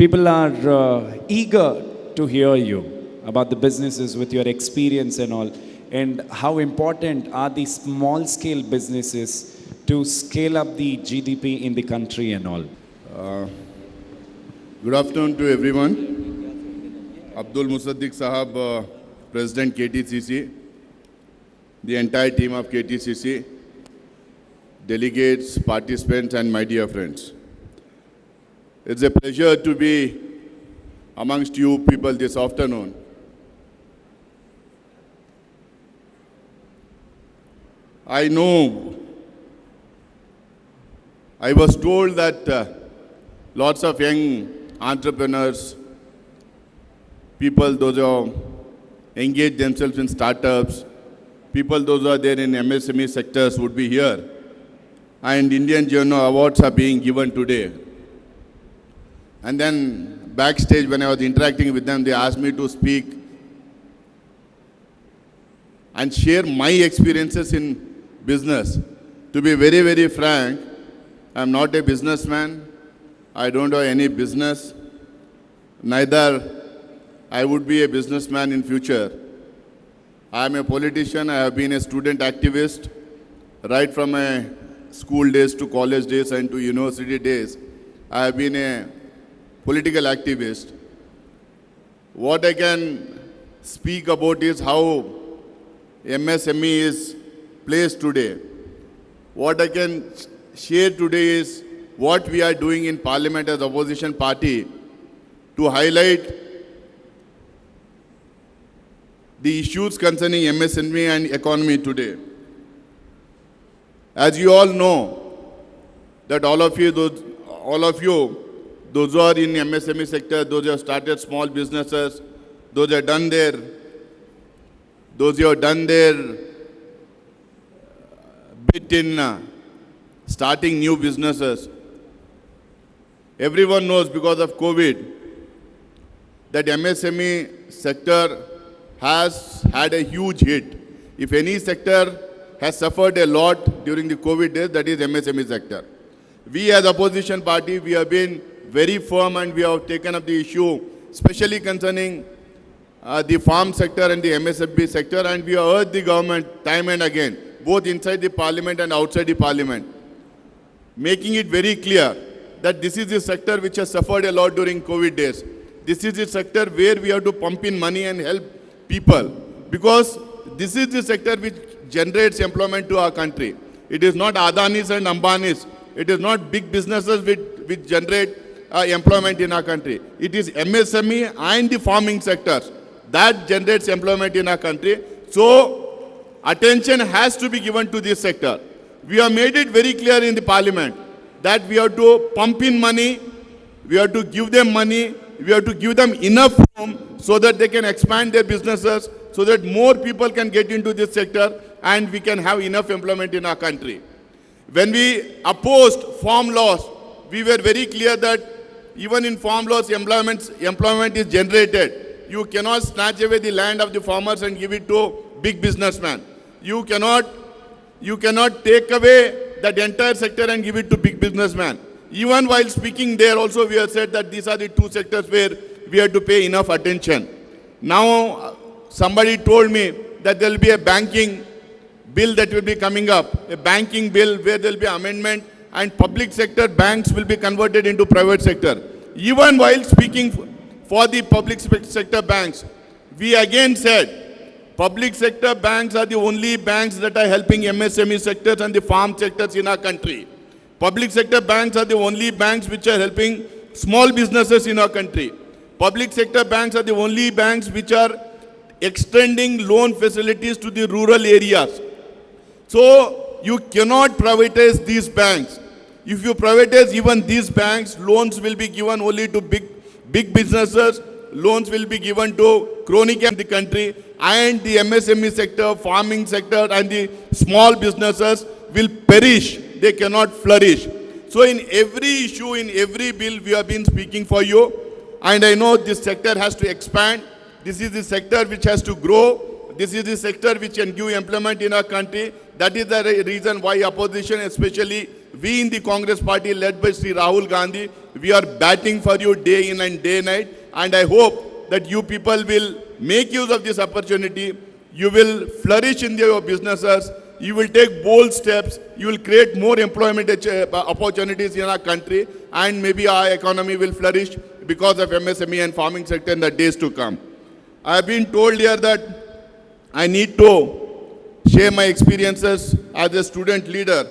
People are eager to hear you about the businesses with your experience and all, and how important are these small scale businesses to scale up the GDP in the country and all. Good afternoon to everyone. Abdul Musaddiq Sahab, President KTCC, the entire team of KTCC, delegates, participants, and my dear friends. It's a pleasure to be amongst you people this afternoon. I know, I was told that lots of young entrepreneurs, people those who engage themselves in startups, people those who are there in MSME sectors would be here. And Indian Journal Awards are being given today. And then backstage when I was interacting with them, they asked me to speak and share my experiences in business. To be very, very frank, I'm not a businessman. I don't have any business. Neither I would be a businessman in future. I am a politician. I have been a student activist right from my school days to college days and to university days. I have been a political activist. What I can speak about is how MSME is placed today. What I can share today is what we are doing in Parliament as opposition party to highlight the issues concerning MSME and economy today. As you all know, that all of you, those who are in MSME sector, those who have started small businesses, those who have done their bit in starting new businesses. Everyone knows because of COVID that MSME sector has had a huge hit. If any sector has suffered a lot during the COVID days, that is MSME sector. We as opposition party, we have been very firm and we have taken up the issue, especially concerning the farm sector and the MSME sector, and we have urged the government time and again, both inside the parliament and outside the parliament, making it very clear that this is the sector which has suffered a lot during COVID days. This is the sector where we have to pump in money and help people, because this is the sector which generates employment to our country. It is not Adanis and Ambanis. It is not big businesses which generate employment in our country. It is MSME and the farming sectors that generates employment in our country. So attention has to be given to this sector. We have made it very clear in the parliament that we have to pump in money, we have to give them money, we have to give them enough room so that they can expand their businesses, so that more people can get into this sector and we can have enough employment in our country. When we opposed farm laws, we were very clear that even in farm laws, employment is generated. You cannot snatch away the land of the farmers and give it to big businessmen. You cannot take away that entire sector and give it to big businessmen. Even while speaking there also, we have said that these are the two sectors where we have to pay enough attention. Now, somebody told me that there will be a banking bill that will be coming up, a banking bill where there will be amendment and public sector banks will be converted into private sector. Even while speaking for the public sector banks, we again said public sector banks are the only banks that are helping MSME sectors and the farm sectors in our country. Public sector banks are the only banks which are helping small businesses in our country. Public sector banks are the only banks which are extending loan facilities to the rural areas. So you cannot privatize these banks. If you privatize even these banks, loans will be given only to big businesses, loans will be given to chronic in the country, and the MSME sector, farming sector and the small businesses will perish. They cannot flourish. So in every issue, in every bill, we have been speaking for you. And I know this sector has to expand. This is the sector which has to grow. This is the sector which can give employment in our country. That is the reason why opposition, especially we in the Congress party led by Sri Rahul Gandhi, We are batting for you day in and day night, and I hope that you people will make use of this opportunity. You will flourish in your businesses. You will take bold steps. You will create more employment opportunities in our country, and maybe our economy will flourish because of MSME and farming sector in the days to come. I have been told here that I need to share my experiences as a student leader.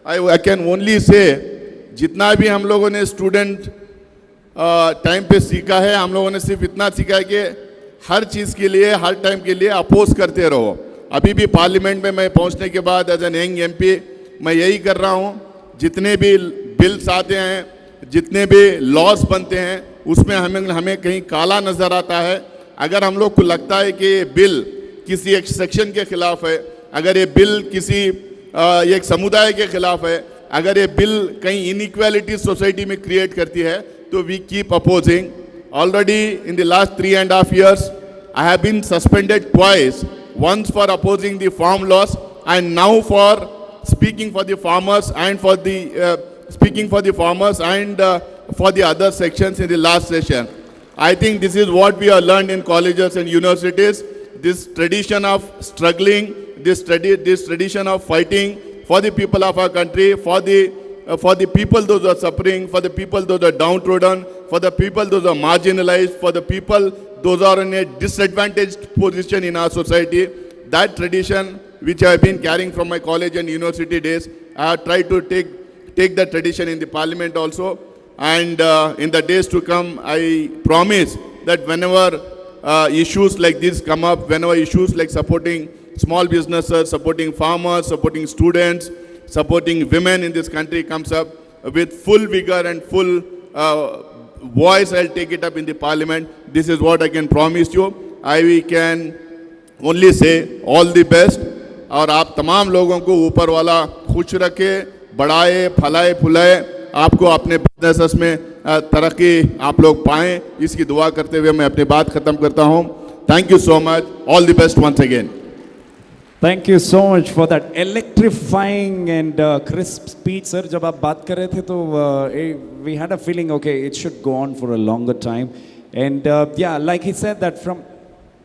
I can only say, जितना भी हम लोगों ने student time पे सीखा है, हम लोगों ने सिर्फ इतना सीखा है कि हर चीज़ के लिए, हर टाइम के लिए अपोज करते रहो. अभी भी पार्लियामेंट में मैं पहुंचने के बाद एज एन यंग एमपी मैं यही कर रहा हूं. जितने भी बिल्स आते हैं, जितने भी लॉस बनते हैं, उसमें हमें कहीं काला नज़र आता है. अगर हम लोग को लगता है कि ये बिल किसी एक सेक्शन के खिलाफ है, अगर ये बिल किसी एक समुदाय के खिलाफ है, अगर ये बिल कहीं इनइक्वालिटी सोसाइटी में क्रिएट करती है, तो we keep opposing. Already in the last 3.5 years I have been suspended twice, once for opposing the farm laws and now for speaking for the farmers and for the for the other sections in the last session. I think this is what we have learned in colleges and universities. This tradition of struggling, this tradition of fighting for the people of our country, for the people those are suffering, for the people those are downtrodden, for the people those are marginalized, for the people those are in a disadvantaged position in our society. That tradition which I have been carrying from my college and university days, I have tried to take that tradition in the parliament also. And in the days to come, I promise that whenever issues like this come up, whenever issues like supporting small businesses, supporting farmers, supporting students, supporting women in this country comes up, with full vigor and full voice, I'll take it up in the parliament. This is what I can promise you. I can only say all the best. और आप तमाम लोगों को ऊपर वाला खुश रखे, बढ़ाए, फलाए, फुलाए, आपको अपने बिजनेसेस में तरक्की आप लोग पाएं, इसकी दुआ करते हुए मैं अपनी बात खत्म करता हूं. Thank you so much. All the best once again. Thank you so much for that electrifying and crisp speech, sir. जब आप बात कर रहे थे तो we had a feeling, okay, it should go on for a longer time. And yeah, like he said that from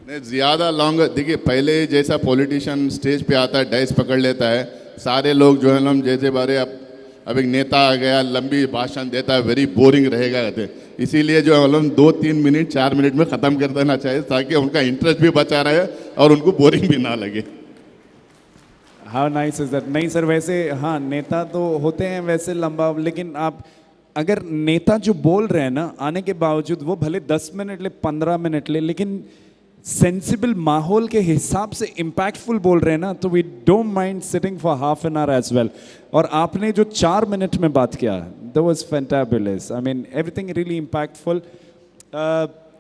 ज़्यादा long, देखिए पहले जैसा पॉलिटिशियन स्टेज पे आता है, डाइस पकड़ लेता है, सारे लोग जो है हम जैसे बारे अब एक नेता आ गया, लंबी भाषण देता है, वेरी बोरिंग रहेगा कहते हैं. इसीलिए जो हम 2-3 मिनट 4 मिनट में ख़त्म कर देना चाहिए, ताकि उनका इंटरेस्ट भी बचा रहे और उनको बोरिंग भी ना लगे. How nice is that? नहीं सर, वैसे हाँ नेता तो होते हैं वैसे लंबा, लेकिन आप अगर नेता जो बोल रहे हैं ना, आने के बावजूद वो भले 10 मिनट ले, 15 मिनट ले, लेकिन सेंसिबल माहौल के हिसाब से इम्पैक्टफुल बोल रहे हैं ना, तो we don't mind sitting for half an hour as well. और आपने जो 4 मिनट में बात किया, that was fantabulous. I mean everything really impactful.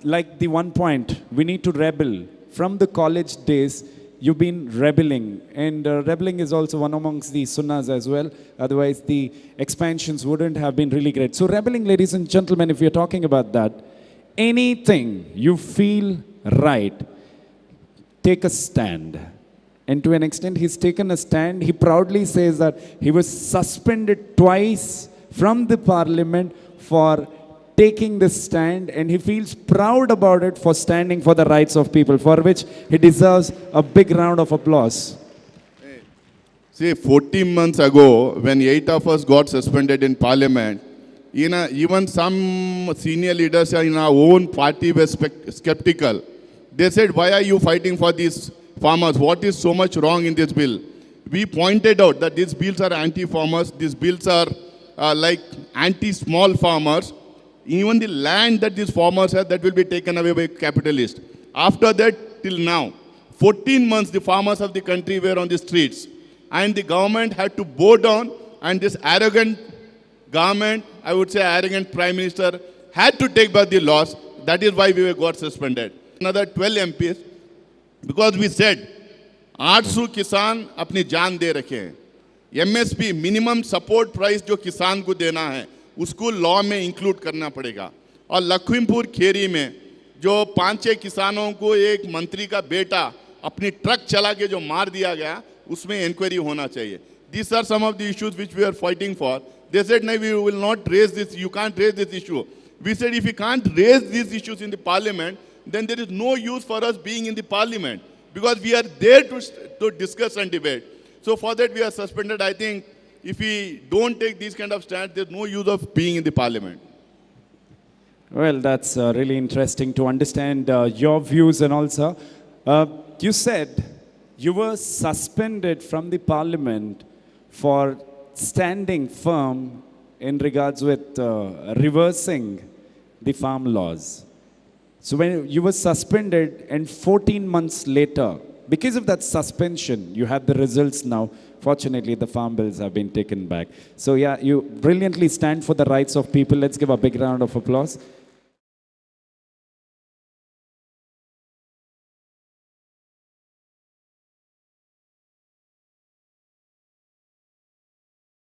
Like the one point, we need to rebel from the college days. You've been rebelling, and rebelling is also one amongst the sunnahs as well. Otherwise, the expansions wouldn't have been really great. So, rebelling, ladies and gentlemen, if you're talking about that, anything you feel right, take a stand. And to an extent, he's taken a stand. He proudly says that he was suspended twice from the parliament for taking this stand, and he feels proud about it for standing for the rights of people, for which he deserves a big round of applause. See, 14 months ago, when 8 of us got suspended in parliament, even some senior leaders in our own party were skeptical. They said, why are you fighting for these farmers? What is so much wrong in this bill? We pointed out that these bills are anti-farmers. These bills are like anti-small farmers. Even the land that these farmers have, that will be taken away by capitalists. After that, till now, 14 months, the farmers of the country were on the streets. And the government had to bow down, and this arrogant government, I would say arrogant prime minister, had to take back the laws. That is why we got suspended. Another 12 MPs, because we said, 800 किसान अपनी जान दे रखे हैं. MSP, minimum support price जो किसान को देना है, उसको लॉ में इंक्लूड करना पड़ेगा. और लखीमपुर खेरी में जो 5-6 किसानों को एक मंत्री का बेटा अपनी ट्रक चला के जो मार दिया गया, उसमें इंक्वायरी होना चाहिए. These are some of the issues which we are fighting for. They said, no, we will not raise this, you can't raise this issue. We said, if we can't raise these issues in the parliament, then there is no use for us being in the parliament, because we are there to discuss and debate. So for that we are suspended. I think if we don't take these kind of stands, there's no use of being in the parliament. Well, that's really interesting to understand your views and also. You said you were suspended from the parliament for standing firm in regards with reversing the farm laws. So when you were suspended and 14 months later, because of that suspension, you had the results now. Fortunately, the farm bills have been taken back. So yeah, you brilliantly stand for the rights of people. Let's give a big round of applause.